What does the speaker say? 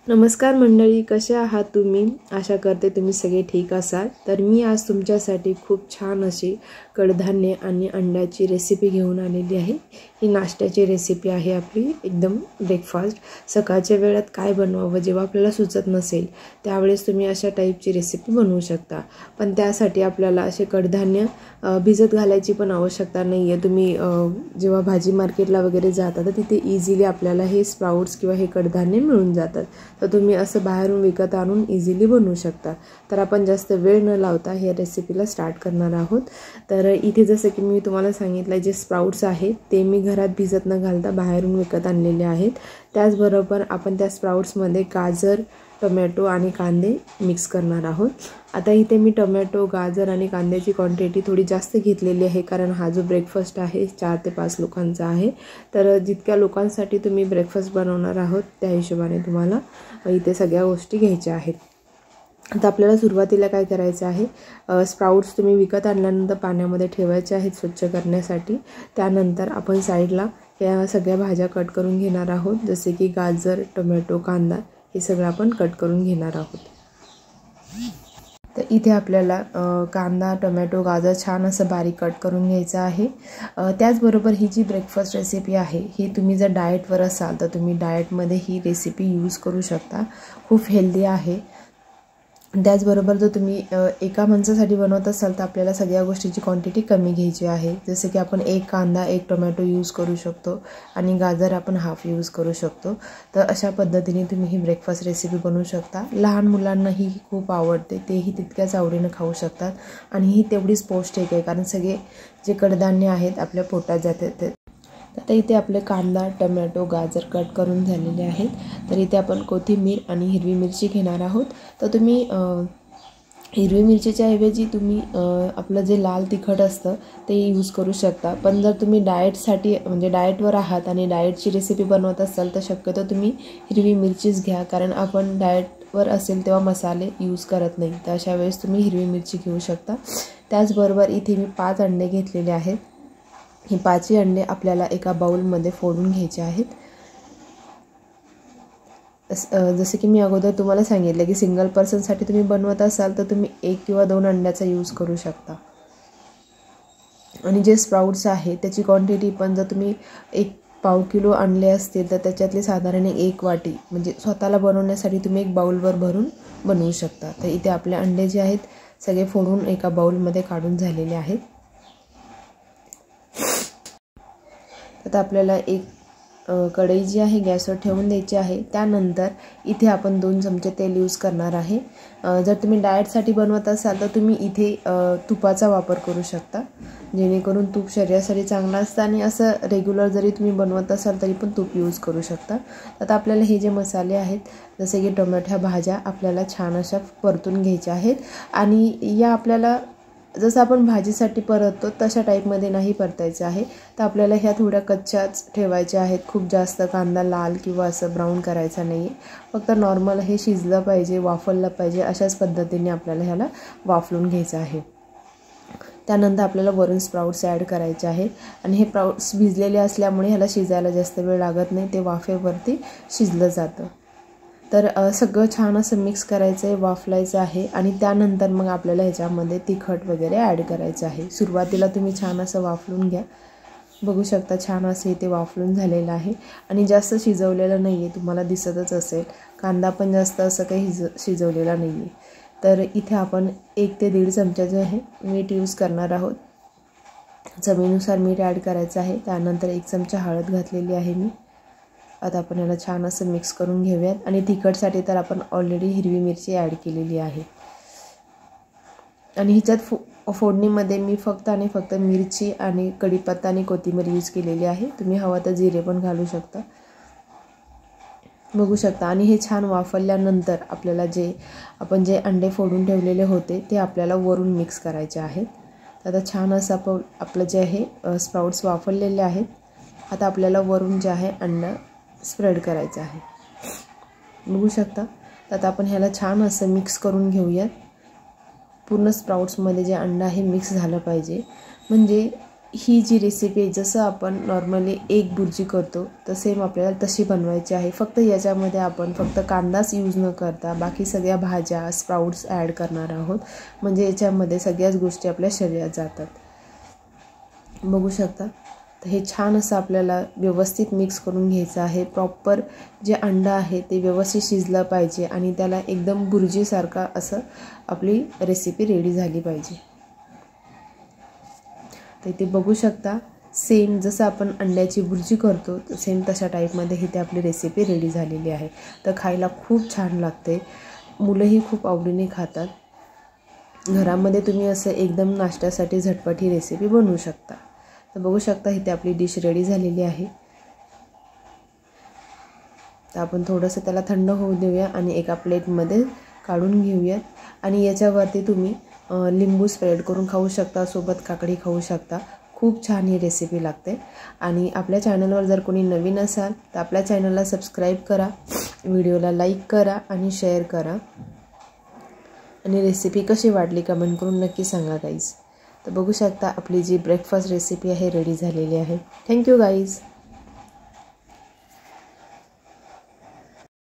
नमस्कार मंडळी, कसे आहात तुम्ही? आशा करते तुम्ही सगळे ठीक असाल। तर मी आज तुमच्यासाठी खूप छान अशी कडधान्य आणि अंड्याची रेसिपी घेऊन आलेली आहे। ही नाश्त्याची रेसिपी आहे आपली, एकदम ब्रेकफास्ट। सकाळच्या वेळात काय बनवावं जेव्हा आपल्याला सुचत नसेल त्यावेळेस तुम्ही अशा टाईपची रेसिपी बनवू शकता। पण त्यासाठी आपल्याला असे कडधान्य भिजत घालायची पण आवश्यकता नाही आहे। तुम्ही जेव्हा भाजी मार्केटला वगैरे जाता तर तिथे इझिली आपल्याला हे स्प्राउट्स किंवा हे कडधान्य मिळून जातात। तर तुम्ही असं बाहेरून विकत आणून इझिली बनवू शकता। तर आपण जास्त वेळ न लावता हे रेसिपीला स्टार्ट करणार आहोत। तर इथे जसं की मी तुम्हाला सांगितलं, जे स्प्राउट्स आहेत ते मी घरात भिजत न घालता बाहेरून विकत आणलेले आहेत। त्याचबरोबर आपण त्या स्प्राउट्समध्ये गाजर, टोमॅटो आणि कांदे मिक्स करणार आहोत। आता इथे मी टोमॅटो, गाजर आणि कांद्याची क्वांटिटी थोडी जास्त घेतलेली आहे, कारण हा जो ब्रेकफास्ट आहे 4 ते 5 लोकांचा आहे। तर जितक्या लोकांसाठी तुम्ही ब्रेकफास्ट बनवणार आहोत त्या हिशोबाने तुम्हाला इथे सगळ्या गोष्टी घ्यायच्या आहेत। आता आपल्याला सुरुवातीला काय करायचं आहे, स्प्राउट्स तुम्ही विकत आणल्यानंतर पाण्यामध्ये ठेवायचे आहेत स्वच्छ करण्यासाठी। त्यानंतर आपण साईडला या सगळ्या भाज्या कट करून घेणार आहोत, जसे की गाजर, टोमॅटो, कांदा हे सगळं आपण कट करून घेणार आहोत। तर इथे आपल्याला कांदा, टोमॅटो, गाजर छान असं बारीक कट करून घ्यायचं आहे। त्याचबरोबर ही जी ब्रेकफास्ट रेसिपी आहे ही तुम्ही जर डाएटवर असाल तर तुम्ही डाएटमध्ये ही रेसिपी यूज करू शकता, खूप हेल्दी आहे। त्याचबरोबर जर तुम्ही एका माणसासाठी बनवत असाल तर आपल्याला सगळ्या गोष्टीची क्वांटिटी कमी घ्यायची आहे। जसे की आपण एक कांदा, एक टोमॅटो यूज करू शकतो आणि गाजर आपण हाफ यूज करू शकतो। तर अशा पद्धतीने तुम्ही ही ब्रेकफास्ट रेसिपी बनवू शकता। लहान मुलांनाही खूप आवडते, तेही तितक्याच आवडीने खाऊ शकतात आणि ही तेवढीच पौष्टिक आहे, कारण सगळे जे कडधान्य आहेत आपल्या पोटात जाते। आता इथे आपले कांदा, टोमॅटो, गाजर कट करून झालेले आहेत। तर इथे आपण कोथिंबीर आणि हिरवी मिरची घेणार आहोत। तर तुम्ही हिरवी मिरचीच्या ऐवजी तुम्ही आपलं जे लाल तिखट असतं ते यूज करू शकता। पण जर तुम्ही डाएटसाठी म्हणजे डाएटवर आहात आणि डाएटची रेसिपी बनवत असाल तर शक्यतो तुम्ही हिरवी मिरचीच घ्या, कारण आपण डाएटवर असेल तेव्हा मसाले यूज करत नाही। तर अशा वेळेस तुम्ही हिरवी मिरची घेऊ शकता। त्याचबरोबर इथे मी 5 अंडे घेतलेले आहेत। ही 5ही अंडे आपल्याला एका बाउलमध्ये फोडून घ्यायचे आहेत। जसे की मी अगोदर तुम्हाला सांगितलं की सिंगल पर्सनसाठी तुम्ही बनवत असाल तर तुम्ही 1 किंवा 2 अंड्याचा यूज करू शकता। आणि जे स्प्राउट्स आहे त्याची क्वांटिटी पण जर तुम्ही 1 पाव किलो आणले असतील तर त्याच्यातली साधारण 1 वाटी म्हणजे स्वतःला बनवण्यासाठी तुम्ही एक बाउलवर भरून बनवू शकता। तर इथे आपले अंडे जे आहेत सगळे फोडून एका बाउलमध्ये काढून झालेले आहेत। आता आपल्याला एक कढई जी आहे गॅसवर ठेवून द्यायची आहे। त्यानंतर इथे आपण 2 चमचे तेल यूज करणार आहे। जर तुम्ही डाएटसाठी बनवत असाल तर तुम्ही इथे तुपाचा वापर करू शकता, जेणेकरून तूप शरीरासाठी चांगलं असतं आणि असं रेग्युलर जरी तुम्ही बनवत असाल तरी पण तूप यूज करू शकता। आता आपल्याला हे जे मसाले आहेत जसे की टोमॅटो, भाज्या आपल्याला छान अशा परतून घ्यायच्या आहेत आणि या आपल्याला जसं आपण भाजीसाठी परततो तशा टाईपमध्ये नाही परतायचं आहे। तर आपल्याला ह्या थोड्या कच्च्याच ठेवायच्या आहेत, खूप जास्त कांदा लाल किंवा असं ब्राऊन करायचा नाही आहे। फक्त नॉर्मल हे शिजलं पाहिजे, वाफवलं पाहिजे, अशाच पद्धतीने आपल्याला ह्याला वाफलून घ्यायचं आहे। त्यानंतर आपल्याला वरून स्प्राउट्स ॲड करायचे आहेत आणि हे स्प्राउट्स भिजलेले असल्यामुळे ह्याला शिजायला जास्त वेळ लागत नाही, ते वाफेवरती शिजलं जातं। तर सगळं छान असं मिक्स करायचं आहे, वाफलायचं आहे आणि त्यानंतर मग आपल्याला ह्याच्यामध्ये तिखट वगैरे ॲड करायचं आहे। सुरुवातीला तुम्ही छान असं वाफलून घ्या, बघू शकता छान असं इथे वाफलून झालेलं आहे आणि जास्त शिजवलेलं नाही आहे, तुम्हाला दिसतच असेल। कांदा पण जास्त असं काही शिजवलेला नाही आहे। तर इथे आपण 1 ते 1.5 चमचा जे आहे मीठ यूज करणार आहोत। चवीनुसार मीठ ॲड करायचं आहे। त्यानंतर 1 चमचा हळद घातलेली आहे मी। आता आपण याला छान असं मिक्स करून घेऊयात आणि तिखटसाठी तर आपण ऑलरेडी हिरवी मिरची ॲड केलेली आहे आणि ह्याच्यात फोडणीमध्ये मी फक्त आणि फक्त मिरची आणि कढीपत्ता आणि कोथिंबीर यूज केलेली आहे। तुम्ही हवं तर जिरे पण घालू शकता, बघू शकता। आणि हे छान वाफवल्यानंतर आपल्याला आपण जे अंडे फोडून ठेवलेले होते ते आपल्याला वरून मिक्स करायचे आहेत। आता छान असं आपलं जे आहे स्प्राउट्स वाफवलेले आहेत। आता आपल्याला वरून जे आहे अंडा स्प्रेड करायचं आहे, बघू शकता। आता आपण ह्याला छान असं मिक्स करून घेऊयात। पूर्ण स्प्राउट्समध्ये जे अंडा आहे मिक्स झालं पाहिजे, म्हणजे ही जी रेसिपी आहे, जसं आपण नॉर्मली एक बुर्जी करतो तर सेम आपल्याला तशी बनवायची आहे. फक्त याच्यामध्ये आपण फक्त कांदाच यूज न करता बाकी सगळ्या भाज्या स्प्राउट्स ॲड करणार आहोत. म्हणजे याच्यामध्ये सगळ्याच गोष्टी आपल्या शरीरात जातात. बघू शकता. तर हे छान असं आपल्याला व्यवस्थित मिक्स करून घ्यायचं आहे. प्रॉपर जे अंडा आहे ते व्यवस्थित शिजलं पाहिजे आणि त्याला एकदम बुर्जीसारखा असं आपली रेसिपी रेडी झाली पाहिजे. तर इथे बघू शकता सेम जसं आपण अंड्याची बुर्जी करतो तर सेम तशा टाईपमध्ये इथे आपली रेसिपी रेडी झालेली आहे. तर खायला खूप छान लागते. मुलंही खूप आवडीने खातात. घरामध्ये तुम्ही असं एकदम नाश्त्यासाठी झटपट ही रेसिपी बनवू शकता. तर बघू शकता इथे आपली डिश रेडी झालेली आहे. तर आपण थोडंसं त्याला थंड होऊ देऊया आणि एका प्लेटमध्ये काढून घेऊयात. आणि याच्यावरती तुम्ही लिंबू स्प्रेड करून खाऊ शकता, सोबत काकडी खाऊ शकता. खूप छान ही रेसिपी लागते. आणि आपल्या चॅनलवर जर कोणी नवीन असाल तर आपल्या चॅनलला सबस्क्राईब करा, व्हिडिओला लाईक करा आणि शेअर करा. आणि रेसिपी कशी वाटली कमेंट करून नक्की सांगा गाईज. तर बघू शकता आपली जी ब्रेकफास्ट रेसिपी आहे रेडी झालेली आहे. Thank you guys.